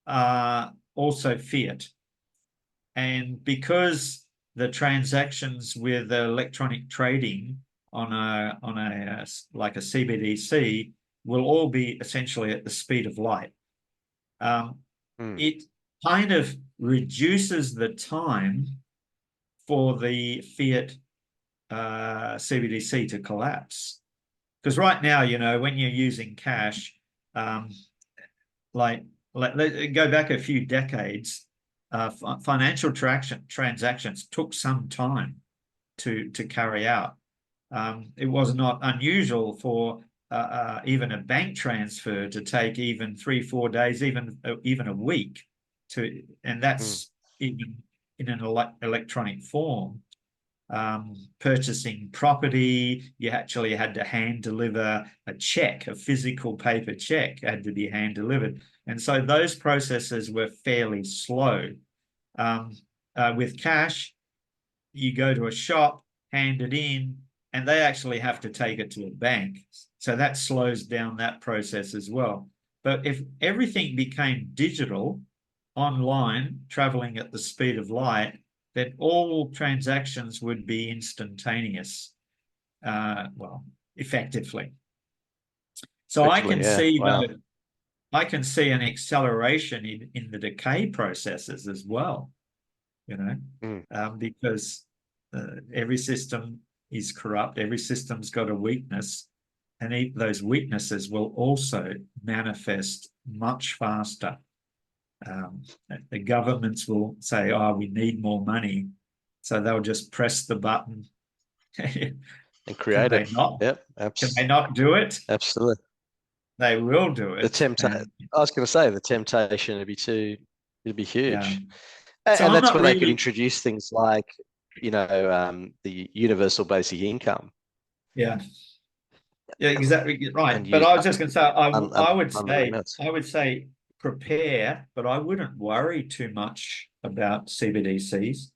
are also fiat. And because the transactions with electronic trading on a like a CBDC will all be essentially at the speed of light, it kind of reduces the time for the fiat CBDC to collapse. Because right now, when you're using cash, let's go back a few decades, financial transactions took some time to carry out. It was not unusual for even a bank transfer to take even 3-4 days, even a week, and that's in an electronic form. Purchasing property, you actually had to hand deliver a check, a physical paper check had to be hand delivered. And so those processes were fairly slow. With cash, you go to a shop, hand it in, and they actually have to take it to a bank. So that slows down that process as well. But if everything became digital, online, traveling at the speed of light, then all transactions would be instantaneous, effectively. So I can see I can see an acceleration in the decay processes as well, you know, Mm. because every system is corrupt, every system's got a weakness, and those weaknesses will also manifest much faster. The governments will say, oh, we need more money. So they'll just press the button. And Can create they it. not? Yep, Can they not do it? absolutely. They will do The it. temptation. And I was going to say the temptation would be it'd be yeah. huge, So and I'm that's not where they could really, introduce things like, the universal basic income yeah. Yeah, exactly right. and But use I was just going to say, unlimited. I would say prepare, but I wouldn't worry too much about CBDCs.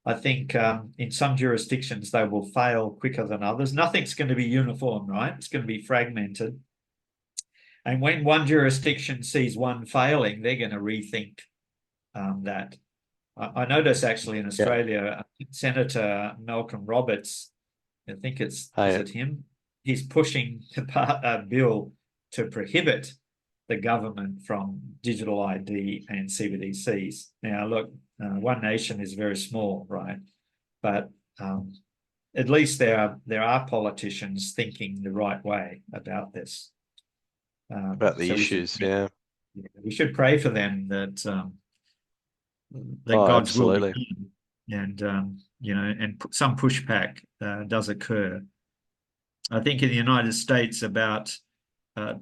I think in some jurisdictions they will fail quicker than others. Nothing's going to be uniform, right? It's going to be fragmented. And when one jurisdiction sees one failing, they're going to rethink that. I notice actually in Yeah. Australia, Senator Malcolm Roberts, I think is Hey, it him? He's pushing a bill to prohibit the government from digital ID and CBDCs. Now, look, One Nation is very small, right? But at least there are politicians thinking the right way about this. about the So issues. Yeah. we should pray for them that Oh, God's will be absolutely. done, and and some pushback does occur. I think in the United States, about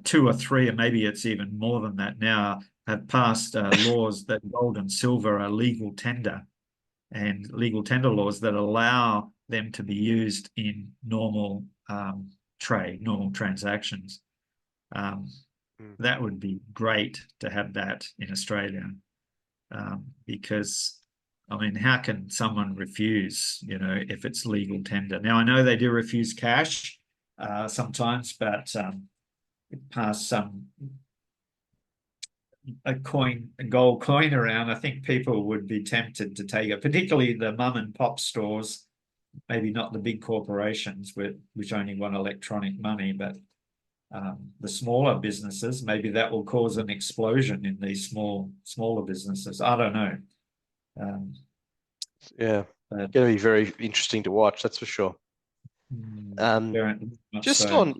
two or three, or maybe it's even more than that now, have passed laws that gold and silver are legal tender, and legal tender laws that allow them to be used in normal trade, normal transactions. Um, Mm. that would be great to have that in Australia, because I mean, how can someone refuse, if it's legal tender? Now, I know they do refuse cash sometimes, but pass a gold coin around, I think people would be tempted to take it, particularly the mum and pop stores, maybe not the big corporations which only want electronic money, but the smaller businesses, maybe that will cause an explosion in these smaller businesses. I don't know. Um, Yeah. but Going to be very interesting to watch. That's for sure. Um, very much just so. on,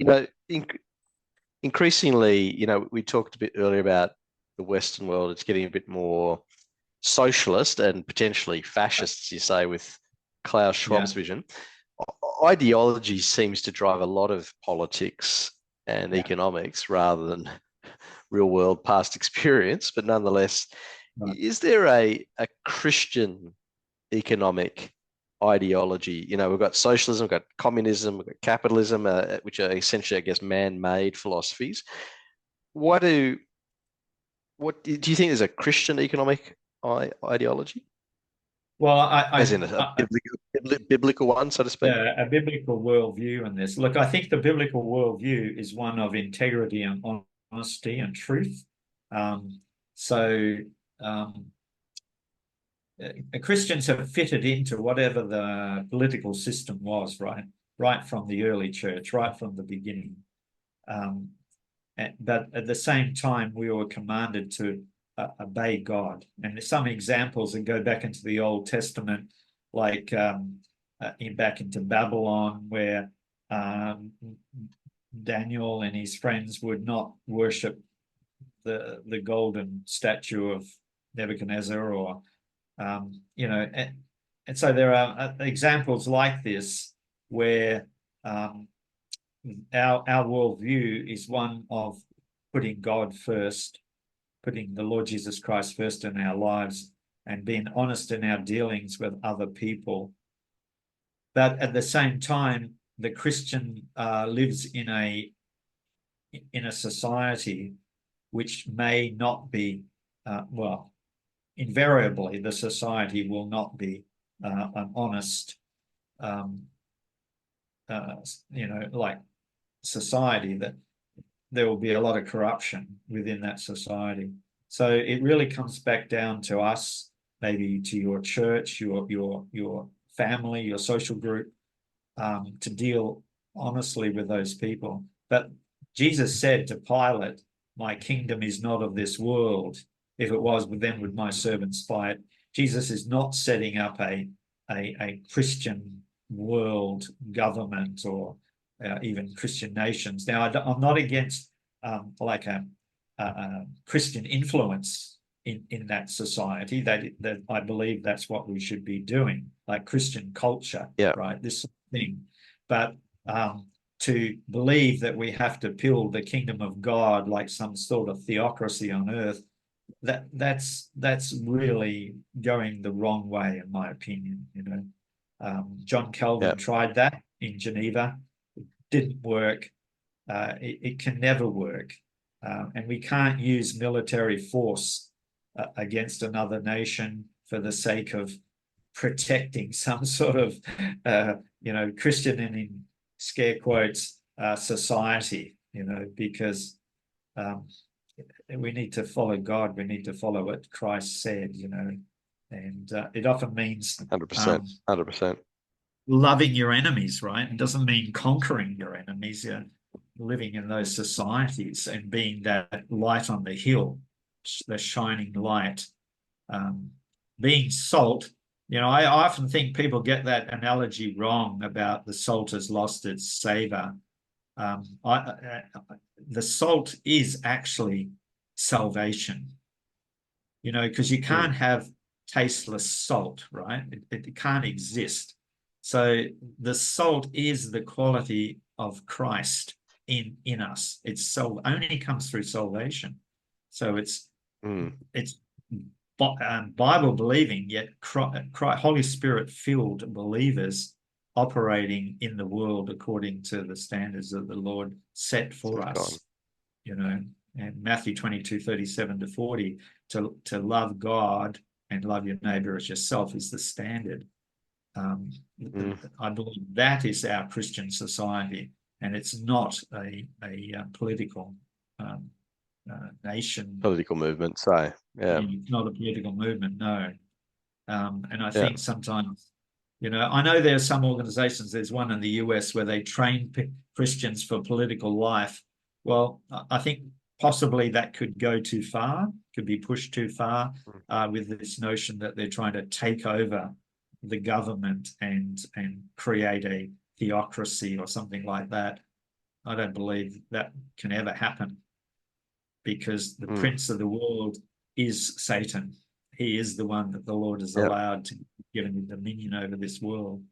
increasingly, we talked a bit earlier about the Western world. It's getting a bit more socialist and potentially fascist, as you say, with Klaus Yeah. Schwab's vision. Ideology seems to drive a lot of politics and Yeah. economics rather than real world past experience. But nonetheless, Right. is there a Christian economic ideology? We've got socialism, we've got communism, we've got capitalism, which are essentially, I guess, man-made philosophies. What do you think is a Christian economic ideology, Well, as in a biblical one, so to speak? yeah, a biblical worldview in this. Look, I think the biblical worldview is one of integrity and honesty and truth. Um, so um, Christians have fitted into whatever the political system was, right? Right from the early church, right from the beginning. Um, but at the same time, we were commanded to obey God. And there's some examples that go back into the Old Testament, like back into Babylon, where um, Daniel and his friends would not worship the golden statue of Nebuchadnezzar, or and so there are examples like this where um, our worldview is one of putting God first, putting the Lord Jesus Christ first in our lives, and being honest in our dealings with other people. But at the same time, the Christian lives in a society which may not be well. Invariably, the society will not be an honest, um, like society, that there will be a lot of corruption within that society. So it really comes back down to us, maybe to your church, your family, your social group, to deal honestly with those people. But Jesus said to Pilate, my kingdom is not of this world. If it was, then would my servants fight. Jesus is not setting up a Christian world government or even Christian nations. Now, I'm not against like a Christian influence in that society. That I believe that's what we should be doing, like Christian culture, Yeah. right? This sort of thing. But to believe that we have to build the kingdom of God like some sort of theocracy on earth, that's really going the wrong way, in my opinion. You know, John Calvin Yeah. tried that in Geneva. It didn't work. It can never work. And we can't use military force against another nation for the sake of protecting some sort of, Christian and in scare quotes, society, because we need to follow God. We need to follow what Christ said, and it often means 100%. 100%. loving your enemies, right? It doesn't mean conquering your enemies. You're living in those societies and being that light on the hill, the shining light, being salt. I often think people get that analogy wrong about the salt has lost its savor. The salt is actually salvation, because you can't have tasteless salt, right? It can't exist. So the salt is the quality of Christ in us. It's only comes through salvation. So it's Bible believing, yet Holy Spirit filled believers operating in the world according to the standards that the Lord set for us. And Matthew 22:37-40, to love God and love your neighbor as yourself is the standard. I believe that is our Christian society, and it's not a political nation. Political movement, so yeah. It's not a political movement, no. And I think sometimes, I know there are some organizations, there's one in the US where they train Christians for political life. Well, I think possibly that could go too far, could be pushed too far with this notion that they're trying to take over the government and create a theocracy or something like that. I don't believe that can ever happen, because the prince of the world is Satan. He is the one that the Lord has allowed to give him dominion over this world.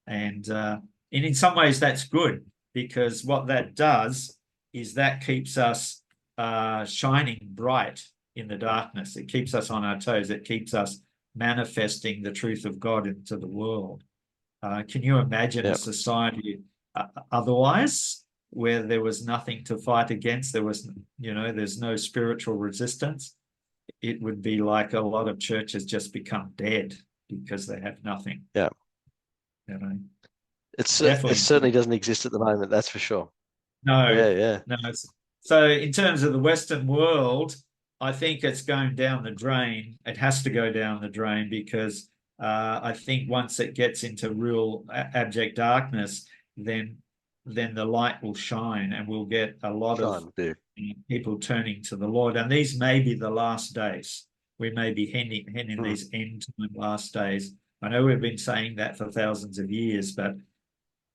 And in some ways that's good, because what that does is that keeps us shining bright in the darkness. It keeps us on our toes. It keeps us manifesting the truth of God into the world. Can you imagine a society otherwise, where there was nothing to fight against? There's no spiritual resistance. It would be like a lot of churches just become dead because they have nothing. Yeah. It certainly doesn't exist at the moment, that's for sure. No. Yeah. No. So in terms of the Western world, I think it's going down the drain. It has to go down the drain, because I think once it gets into real abject darkness, then the light will shine, and we'll get a lot of people turning to the Lord. And these may be the last days. We may be heading these end time last days. I know we've been saying that for thousands of years, but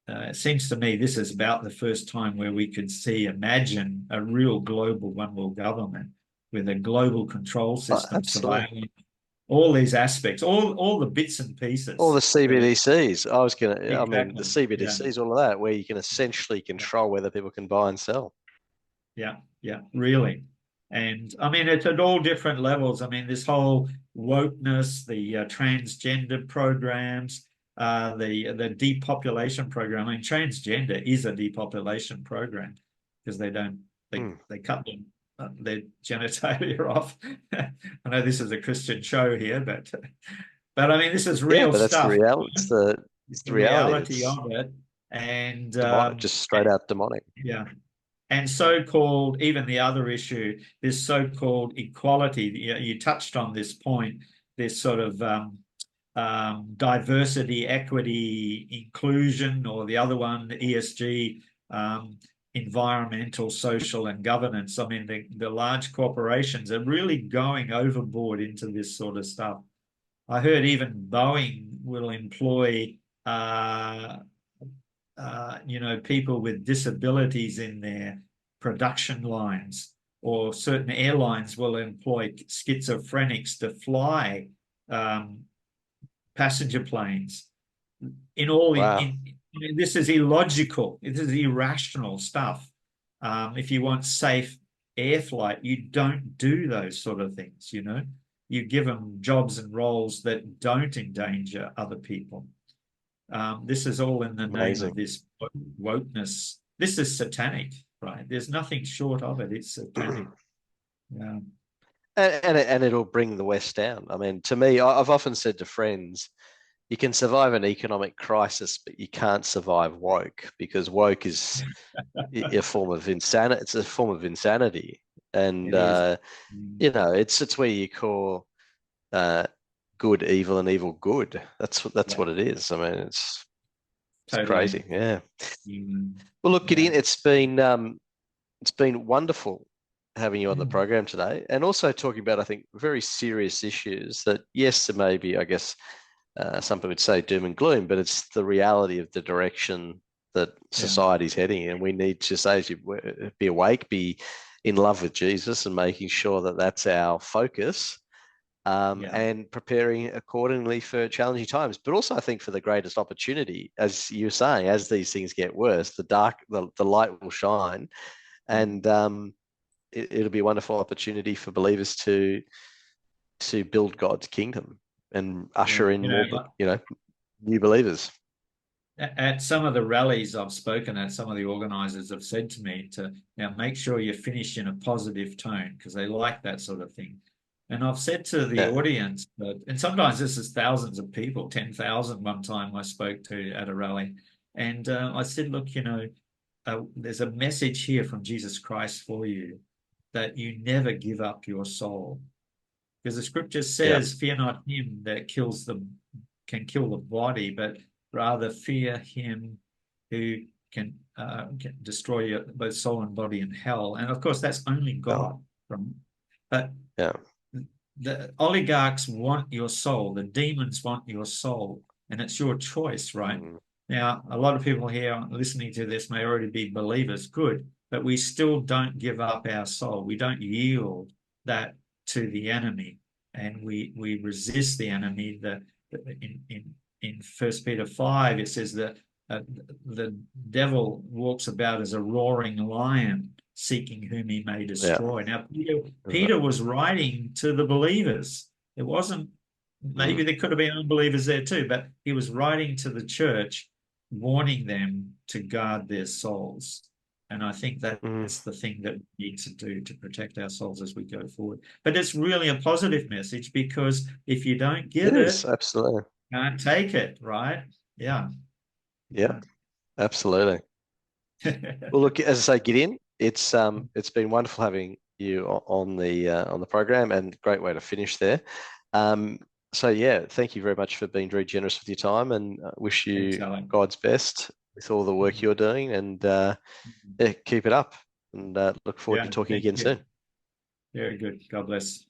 it seems to me this is about the first time where we could imagine a real global one world government with a global control system surveilling all these aspects, all the bits and pieces. All the CBDCs. The CBDCs, all of that, where you can essentially control whether people can buy and sell. Yeah, really. And I mean, it's at all different levels. I mean, this whole wokeness, the transgender programs, the depopulation program. I mean, transgender is a depopulation program, because they cut their genitalia off. I know this is a Christian show here, but I mean, this is real stuff. That's the reality. It's the reality of it, and just straight out demonic. Yeah. And so-called, even the other issue, this so-called equality, you touched on this point, this sort of diversity, equity, inclusion, or the other one, ESG, environmental, social, and governance. I mean, the large corporations are really going overboard into this sort of stuff. I heard even Boeing will employ, people with disabilities in their production lines, or certain airlines will employ schizophrenics to fly um, passenger planes. In all, Wow. this is illogical. This is irrational stuff. If you want safe air flight, you don't do those sort of things. You give them jobs and roles that don't endanger other people. This is all in the name of Amazing. this wokeness. This is satanic, right? There's nothing short of it. It's satanic. Yeah. And it'll bring the West down. I mean, to me, I've often said to friends, you can survive an economic crisis, but you can't survive woke, because woke is a form of insanity. It's a form of insanity, and It is. Mm. it's where you call uh, good evil and evil good. That's Yeah, what it is. I mean, it's totally. crazy. Yeah. Mm. Well, look, Yeah. Gideon, it's been wonderful having you on the Mm. program today, and also talking about, I think, very serious issues that, yes, there may be, I guess, some people would say doom and gloom, but it's the reality of the direction that Yeah. society's heading in. And we need to say, be awake, be in love with Jesus, and making sure that that's our focus, Yeah. and preparing accordingly for challenging times. But also, I think, for the greatest opportunity, as you were saying, as these things get worse, the light will shine, Mm. and it'll be a wonderful opportunity for believers to build God's kingdom and Yeah. usher in more, new believers. At some of the rallies I've spoken at, some of the organizers have said to me to now make sure you finish in a positive tone, because they like that sort of thing. And I've said to the Yeah, audience that, and sometimes this is thousands of people, 10,000 one time I spoke to at a rally. And I said, look, there's a message here from Jesus Christ for you, that you never give up your soul. Because the scripture yeah, says, fear not him that can kill the body, but rather fear him who can destroy your both soul and body in hell. And of course, that's only oh, God. But yeah, the oligarchs want your soul, the demons want your soul, and it's your choice, right? mm, Now, a lot of people here listening to this may already be believers, good, but we still don't give up our soul. We don't yield that to the enemy, and we resist the enemy. In First Peter 5, it says that the devil walks about as a roaring lion, seeking whom he may yeah, destroy. Now, Peter was writing to the believers. It wasn't, maybe mm, there could have been unbelievers there too, but he was writing to the church, warning them to guard their souls. And I think mm. that's the thing that we need to do to protect our souls as we go forward. But it's really a positive message, because if you don't It get is it, absolutely, you can't take it, right? Yeah. yeah, absolutely. Well, look, as I say, Gideon, it's been wonderful having you on the program, and great way to finish there. Um, so yeah, thank you very much for being very generous with your time, and wish Thanks, you Alan. God's best with all the work you're doing, and yeah, keep it up, and look forward to Yeah, talking thank again you. soon. Very good. God bless.